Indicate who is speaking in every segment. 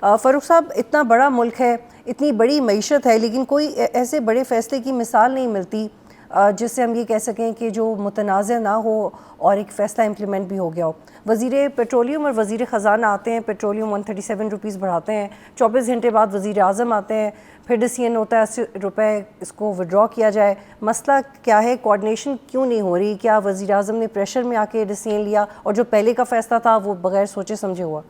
Speaker 1: فاروق صاحب، اتنا بڑا ملک ہے، اتنی بڑی معیشت ہے، لیکن کوئی ایسے بڑے فیصلے کی مثال نہیں ملتی جس سے ہم یہ کہہ سکیں کہ جو متنازع نہ ہو اور ایک فیصلہ امپلیمنٹ بھی ہو گیا ہو۔ وزیر پیٹرولیم اور وزیر خزانہ آتے ہیں، پیٹرولیم 137 روپیز بڑھاتے ہیں، 24 گھنٹے بعد وزیر اعظم آتے ہیں، پھر ڈیسیژن ہوتا ہے 80 روپے اس کو ودرا کیا جائے۔ مسئلہ کیا ہے؟ کوآرڈینیشن کیوں نہیں ہو رہی؟ کیا وزیر اعظم نے پریشر میں آ کے ڈیسیژن لیا اور جو پہلے کا فیصلہ تھا وہ بغیر سوچے سمجھے ہوا؟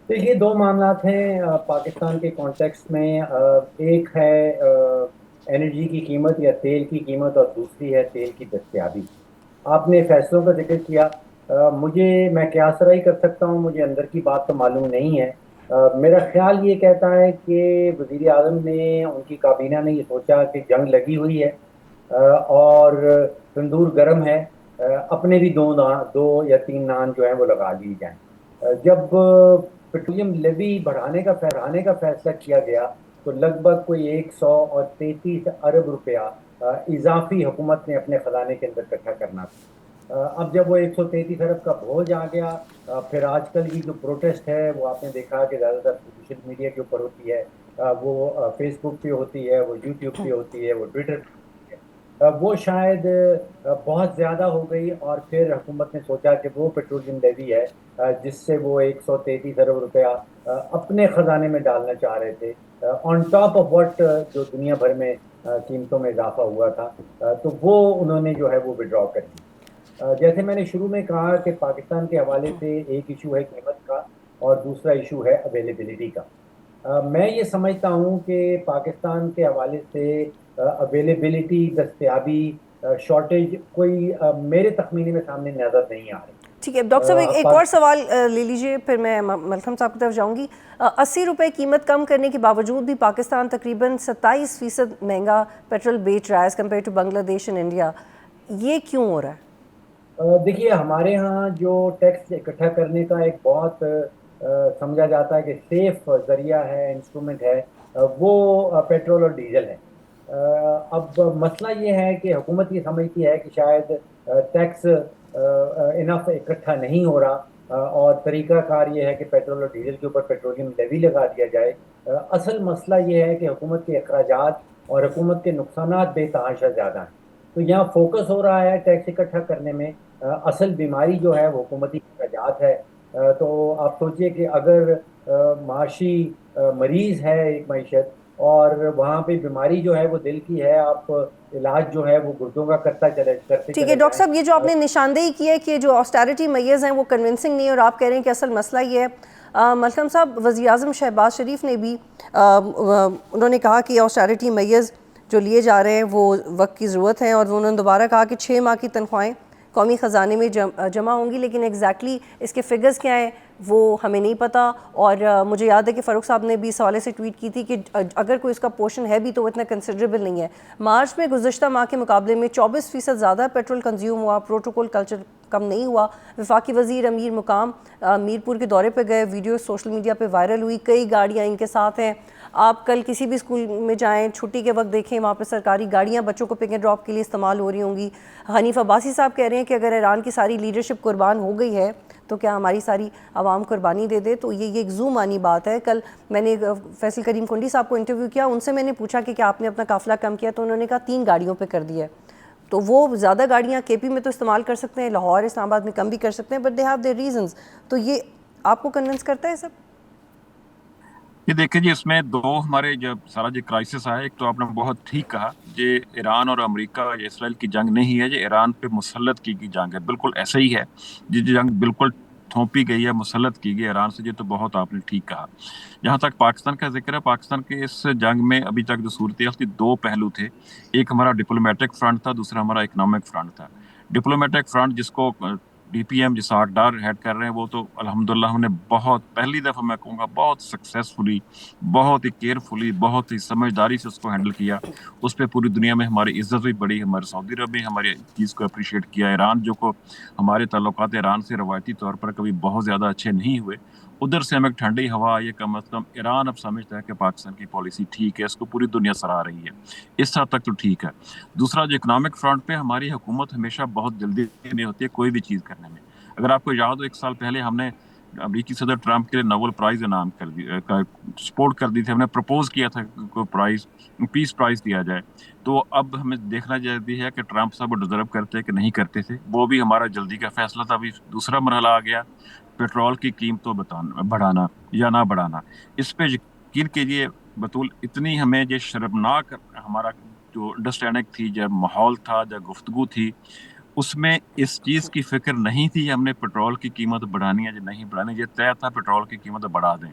Speaker 2: دیکھیے، دو معاملات ہیں پاکستان کے کانٹیکسٹ میں۔ ایک ہے انرجی کی قیمت یا تیل کی قیمت، اور دوسری ہے تیل کی دستیابی۔ آپ نے فیصلوں کا ذکر کیا، میں قیاس رائے کر سکتا ہوں، مجھے اندر کی بات تو معلوم نہیں ہے۔ میرا خیال یہ کہتا ہے کہ وزیر اعظم نے، ان کی کابینہ نے یہ سوچا کہ جنگ لگی ہوئی ہے اور تندور گرم ہے، اپنے بھی دو یا تین نان جو ہیں وہ لگا لی جائیں۔ جب پیٹرولیم لیوی بڑھانے کا فیصلہ کیا گیا تو لگ بھگ کوئی 133 ارب روپیہ اضافی حکومت نے اپنے خزانے کے اندر اکٹھا کرنا تھا۔ اب جب وہ 133 ارب کا بوجھ آ گیا، پھر آج کل کی جو پروٹیسٹ ہے وہ آپ نے دیکھا کہ زیادہ تر سوشل میڈیا کے اوپر ہوتی ہے، وہ فیس بک پہ ہوتی ہے، وہ یوٹیوب پہ ہوتی ہے، وہ ٹویٹر پہ ہوتی ہے۔ وہ شاید بہت زیادہ ہو گئی، اور پھر حکومت نے سوچا کہ وہ پیٹرولیم لیوی ہے جس سے وہ 133 ارب روپیہ اپنے خزانے میں ڈالنا چاہ رہے تھے، آن ٹاپ آف واٹ جو دنیا بھر میں قیمتوں میں اضافہ ہوا تھا، تو وہ انہوں نے جو ہے وہ ودرا کر دی۔ جیسے میں نے شروع میں کہا کہ پاکستان کے حوالے سے ایک ایشو ہے قیمت کا، اور دوسرا ایشو ہے اویلیبلٹی کا۔ میں یہ سمجھتا ہوں کہ پاکستان کے حوالے سے اویلیبلٹی، دستیابی، شارٹیج کوئی میرے تخمینے میں سامنے نظر نہیں آ رہی۔
Speaker 1: ٹھیک ہے ڈاکٹر صاحب، ایک اور سوال لے لیجئے، پھر میں ملتھم صاحب کی طرف جاؤں گی۔ 80 روپے قیمت کم کرنے کے باوجود بھی پاکستان تقریباً 27% مہنگا پیٹرول بیچ رہا ہے ایز کمپیئر ٹو بنگلہ دیش اینڈ انڈیا۔ یہ کیوں ہو رہا ہے؟
Speaker 2: دیکھیے، ہمارے ہاں جو ٹیکس اکٹھا کرنے کا ایک بہت سمجھا جاتا ہے کہ سیف ذریعہ ہے، انسٹرومنٹ ہے، وہ پیٹرول اور ڈیزل ہے۔ اب مسئلہ یہ ہے کہ حکومت یہ سمجھتی ہے کہ شاید ٹیکس انف اکٹھا نہیں ہو رہا، اور طریقہ کار یہ ہے کہ پیٹرول اور ڈیزل کے اوپر پیٹرولیم لیوی لگا دیا جائے۔ اصل مسئلہ یہ ہے کہ حکومت کے اخراجات اور حکومت کے نقصانات بے تحاشا زیادہ ہیں، تو یہاں فوکس ہو رہا ہے ٹیکس اکٹھا کرنے میں۔ اصل بیماری جو ہے وہ حکومتی اخراجات ہے۔ تو آپ سوچئے کہ اگر معاشی مریض ہے ایک معیشت، اور وہاں پہ بیماری جو ہے وہ دل کی ہے، آپ علاج جو ہے وہ گردوں کا کرتے
Speaker 1: ٹھیک ہے
Speaker 2: چلے
Speaker 1: ڈاکٹر
Speaker 2: جائیں۔
Speaker 1: صاحب، یہ جو آپ نے نشاندہی کی ہے کہ جو آسٹیرٹی میئرز ہیں وہ کنونسنگ نہیں ہے، اور آپ کہہ رہے ہیں کہ اصل مسئلہ یہ ہے، ملتھم صاحب، وزیر اعظم شہباز شریف نے بھی انہوں نے کہا کہ آسٹیرٹی میئرز جو لیے جا رہے ہیں وہ وقت کی ضرورت ہے، اور انہوں نے دوبارہ کہا کہ 6 ماہ کی تنخواہیں قومی خزانے میں جمع ہوں گی، لیکن ایگزیکٹلی اس کے فگرز کیا ہیں وہ ہمیں نہیں پتہ۔ اور مجھے یاد ہے کہ فاروق صاحب نے بھی اس حوالے سے ٹویٹ کی تھی کہ اگر کوئی اس کا پورشن ہے بھی تو وہ اتنا کنسیڈریبل نہیں ہے۔ مارچ میں گزشتہ ماہ کے مقابلے میں 24% زیادہ پیٹرول کنزیوم ہوا، پروٹوکول کلچر کم نہیں ہوا۔ وفاقی وزیر امیر مقام میرپور کے دورے پہ گئے، ویڈیو سوشل میڈیا پہ وائرل ہوئی، کئی گاڑیاں ان کے ساتھ ہیں۔ آپ کل کسی بھی اسکول میں جائیں، چھٹی کے وقت دیکھیں، وہاں پہ سرکاری گاڑیاں بچوں کو پک اینڈ ڈراپ کے لیے استعمال ہو رہی ہوں گی۔ حنیف عباسی صاحب کہہ رہے ہیں کہ اگر ایران کی ساری لیڈرشپ قربان ہو گئی ہے تو کیا ہماری ساری عوام قربانی دے دے؟ تو یہ ایک زو مانی بات ہے۔ کل میں نے فیصل کریم کنڈی صاحب کو انٹرویو کیا، ان سے میں نے پوچھا کہ کیا آپ نے اپنا قافلہ کم کیا، تو انہوں نے کہا 3 گاڑیوں پہ کر دیا ہے۔ تو وہ زیادہ گاڑیاں کے پی میں تو استعمال کر سکتے ہیں، لاہور اسلام آباد میں کم بھی کر سکتے ہیں، but they have their reasons. تو یہ آپ کو کنونس کرتا ہے سب؟
Speaker 3: یہ دیکھیں جی، اس میں دو ہمارے جب سارا جو کرائسس آیا، ایک تو آپ نے بہت ٹھیک کہا، یہ ایران اور امریکہ یا اسرائیل کی جنگ نہیں ہے، یہ ایران پہ مسلط کی جنگ ہے، بالکل ایسا ہی ہے۔ یہ جنگ بالکل تھوپی گئی ہے، مسلط کی گئی ایران سے، یہ تو بہت آپ نے ٹھیک کہا۔ جہاں تک پاکستان کا ذکر ہے، پاکستان کے اس جنگ میں ابھی تک جو صورتحال تھی، 2 پہلو تھے۔ ایک ہمارا ڈپلومیٹک فرنٹ تھا، دوسرا ہمارا اکنامک فرنٹ تھا۔ ڈپلومیٹک فرنٹ جس کو D P M Ishaq Dar head کر رہے ہیں، وہ تو الحمدللہ ہم نے بہت پہلی دفعہ میں کہوں گا بہت سکسیسفلی، بہت ہی کیئرفلی، بہت ہی سمجھداری سے اس کو ہینڈل کیا۔ اس پہ پوری دنیا میں ہماری عزت بھی بڑی، ہمارے سعودی عرب میں ہماری چیز کو اپریشیٹ کیا۔ ایران جو کو ہمارے تعلقات ایران سے روایتی طور پر کبھی بہت زیادہ اچھے نہیں ہوئے، ادھر سے ہمیں ایک ٹھنڈی ہوا آئی ہے، کم از کم ایران اب سمجھتا ہے کہ پاکستان کی پالیسی ٹھیک ہے، اس کو پوری دنیا سراہ رہی ہے، اس حد تک تو ٹھیک ہے۔ دوسرا، جو اکنامک فرنٹ پہ ہماری حکومت ہمیشہ بہت جلدی نہیں ہوتی ہے کوئی بھی چیز کرنے میں۔ اگر آپ کو یاد ہو، 1 سال پہلے ہم نے अमरीकी सदर ट्रंप के लिए नोबेल प्राइज इनाम कर दिया, सपोर्ट कर दी थी, हमने प्रपोज किया था को प्राइज पीस प्राइज दिया जाए। तो अब हमें देखना जरूरी है कि ट्रंप साहब डिजर्व करते कि नहीं करते थे। वो भी हमारा जल्दी का फैसला था। अभी दूसरा मरहला आ गया, पेट्रोल की कीमतों बढ़ाना या ना बढ़ाना। इस पे यकीन कीजिए बतूल, इतनी हमें जो शर्मनाक हमारा जो अंडरस्टैंडिंग थी, जब माहौल था, जब गुफ्तगू थी, उसमें इस चीज की फिक्र नहीं थी हमने पेट्रोल की कीमत बढ़ानी है या नहीं बढ़ानी। ये तय था पेट्रोल की कीमत बढ़ा दें।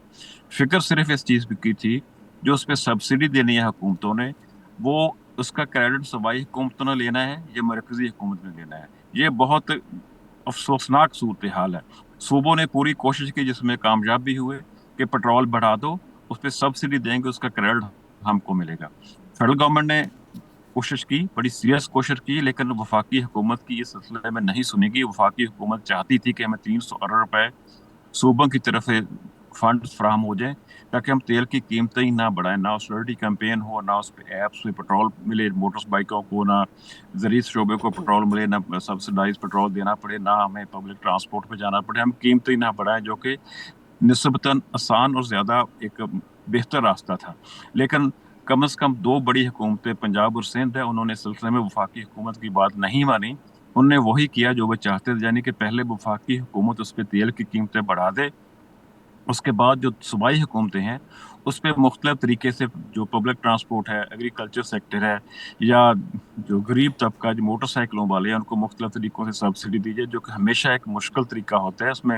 Speaker 3: फिक्र सिर्फ इस चीज की थी जो उस पर सब्सिडी देनी है हुकूमतों ने, वो उसका क्रेडिट सूबाई हुकूमतों ने लेना है या मरकजी हुकूमत ने लेना है। ये बहुत अफसोसनाक सूरत हाल है। सूबों ने पूरी कोशिश की, जिसमें कामयाब भी हुए कि पेट्रोल बढ़ा दो, उस पर सब्सिडी देंगे, उसका क्रेडिट हमको मिलेगा। फेडरल गवर्नमेंट ने कोशिश की, बड़ी सीरियस कोशिश की, लेकिन वफाकी हुकूमत की इस सिलसिले में नहीं सुनेगी। वफाकी हुकूमत चाहती थी कि हमें 300 अरब रुपए सूबों की तरफ से फंड फराहम हो जाए ताकि हम तेल की कीमतें ही ना बढ़ाएं, ना ऑस्टेरिटी कैंपेन हो, ना उस पर ऐप्स पे पेट्रोल मिले मोटर बाइकों को, ना ज़रूरी शोबे को पेट्रोल मिले, ना सब्सिडाइज पेट्रोल देना पड़े, ना हमें पब्लिक ट्रांसपोर्ट पे जाना पड़े। हम कीमतें ही ना बढ़ाएं, जो कि निस्बतन आसान और ज़्यादा एक बेहतर रास्ता था। लेकिन कम से कम दो बड़ी हुकूमतें पंजाब और सिंध है, उन्होंने इस सिलसिले में वफाकी हुकूमत की बात नहीं मानी। उनने वही किया जो वो चाहते थे, यानी कि पहले वफाकी हुकूमत उस पर तेल की कीमतें बढ़ा दे, उसके बाद जो सूबाई हुकूमतें हैं उस पर मुख्तलिफ तरीके से जो पब्लिक ट्रांसपोर्ट है, एग्रीकल्चर सेक्टर है, या जो गरीब तबका जो मोटरसाइकिलों वाले हैं, उनको मुख्तलिफ तरीकों से सब्सिडी दीजिए, जो कि हमेशा एक मुश्किल तरीका होता है। उसमें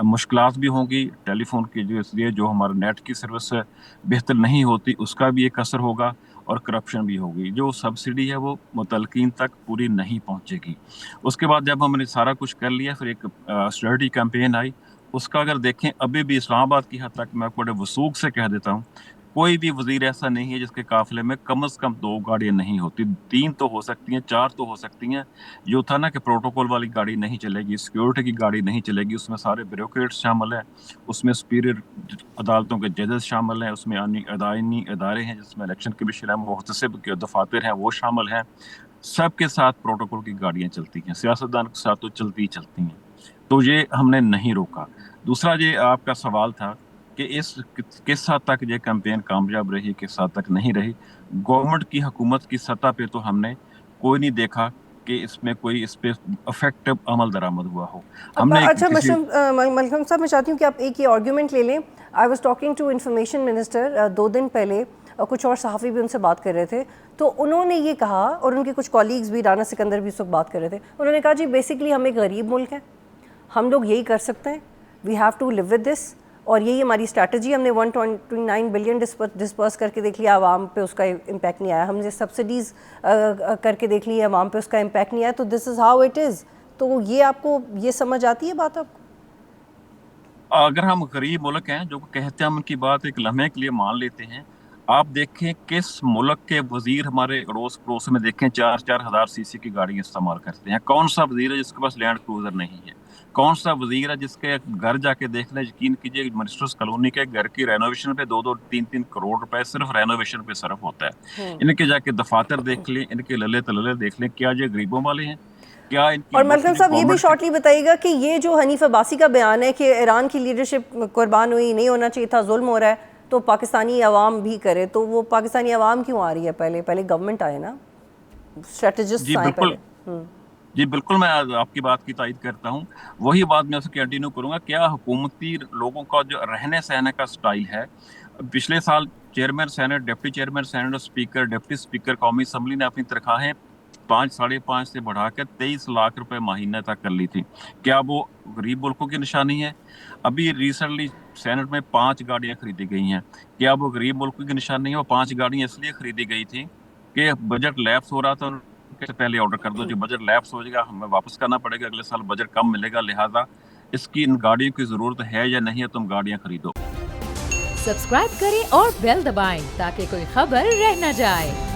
Speaker 3: मुश्किलात भी होंगी, टेलीफोन के जरिए जो हमारा नेट की सर्विस है बेहतर नहीं होती, उसका भी एक असर होगा, और करप्शन भी होगी। जो सब्सिडी है वो मुतलकीन तक पूरी नहीं पहुंचेगी। उसके बाद जब हमने सारा कुछ कर लिया, फिर एक ऑस्टेरिटी कैंपेन आई। उसका अगर देखें, अभी भी इस्लामाबाद की हद तक मैं आपको बड़े वसूख से कह देता हूँ, कोई भी वजीर ऐसा नहीं है जिसके काफिले में कम से कम 2 गाड़ियां नहीं होती। 3 तो हो सकती हैं, 4 तो हो सकती हैं। जो था ना कि प्रोटोकॉल वाली गाड़ी नहीं चलेगी, सिक्योरिटी की गाड़ी नहीं चलेगी, उसमें सारे ब्यूरोक्रेट्स शामिल हैं, उसमें सुपीरियर अदालतों के जजेस शामिल हैं, उसमें आईनी इदारे हैं जिसमें इलेक्शन कमीशन है, मुहतसिब के दफातर हैं वो शामिल हैं। सबके साथ प्रोटोकॉल की गाड़ियां चलती हैं, सियासतदान के साथ तो चलती ही चलती हैं। तो ये हमने नहीं रोका। दूसरा, ये आपका सवाल था कि किस हद तक ये कैंपेन कामयाब रही, किस हद तक नहीं रही। गवर्नमेंट की हुकूमत की सतह पे तो हमने कोई नहीं देखा कि इसमें कोई इस पे इफेक्टिव अमल दरामद हुआ हो। हमने
Speaker 1: अच्छा मलहम साहब, मैं चाहती हूँ कि आप एक ये आर्ग्यूमेंट ले लें। I was talking to information minister 2 दिन पहले, कुछ और सहाफ़ी भी उनसे बात कर रहे थे, तो उन्होंने ये कहा, और उनके कुछ कॉलीग्स भी, राना सिकंदर भी इस वक्त बात कर रहे थे, उन्होंने कहा जी बेसिकली हम एक गरीब मुल्क हैं, हम लोग यही कर सकते हैं, we have to live with this, और यही हमारी स्ट्रैटेजी। हमने 129 बिलियन डिस्पर्स करके देख लिया, आवाम पे उसका इम्पैक्ट नहीं आया। हमने सब्सिडीज़ करके देख ली, आवाम पे उसका इम्पैक्ट नहीं आया। तो this is how it is. तो ये आपको ये समझ आती है बात आपको?
Speaker 3: अगर हम गरीब मुल्क हैं जो कहते हैं, हम उनकी बात एक लम्हे के लिए मान लेते हैं। आप देखें किस मुल्क के वजीर हमारे अड़ोस पड़ोस में देखें 4-4 हज़ार सीसी की गाड़ियां इस्तेमाल करते हैं। कौन सा वजीर है जिसके पास लैंड क्रूजर नहीं है? कौन सा वजीर है जिसके घर जाके देख लें, यकीन कीजिए मिनिस्टर्स कॉलोनी के घर की रेनोवेशन पे 2-2, 3-3 करोड़ रुपए सिर्फ रेनोवेशन पे सर्फ होता है। इनके जाके दफातर देख लें, इनके लले तलले देख लें, क्या ये गरीबों वाले हैं? क्या इनकी?
Speaker 1: और मलकम साहब ये भी शॉर्टली बताइएगा कि ये जो हनीफ अब्बासी का बयान है कि ईरान की लीडरशिप कुर्बान हुई, नहीं होना चाहिए था, जुल्म हो रहा है, तो पाकिस्तानी अवाम भी करे, तो वो पाकिस्तानी अवाम क्यों आ रही है? पहले गवर्नमेंट आए ना, स्ट्रेटेजिस्ट आए पहले।
Speaker 3: जी बिल्कुल, मैं आपकी बात की तायद करता हूँ। वही बात मैं उससे कंटिन्यू करूंगा। क्या हुकूमती लोगों का जो रहने सहने का स्टाइल है, पिछले साल chairman senate, deputy chairman senate और स्पीकर, डिप्टी स्पीकर कौमी असम्बली ने अपनी तनख्वाहें 5-5.5 से बढ़ाकर 23 लाख रुपए महीने तक कर ली थी। क्या वो गरीब मुल्कों की निशानी है? अभी रिसेंटली सेनेट में 5 गाड़ियां खरीदी गई हैं। क्या वो गरीब मुल्कों की निशानी है? वो 5 गाड़ियां इसलिए खरीदी गई थी कि बजट लैप्स हो रहा था, से पहले ऑर्डर कर दो, जो बजट लैप्स हो जाएगा हमें वापस करना पड़ेगा, अगले साल बजट कम मिलेगा, लिहाजा इसकी इन गाड़ियों की जरूरत है या नहीं है, तुम गाड़ियां खरीदो।
Speaker 4: सब्सक्राइब करें और बेल दबाएं ताकि कोई खबर रह न जाए।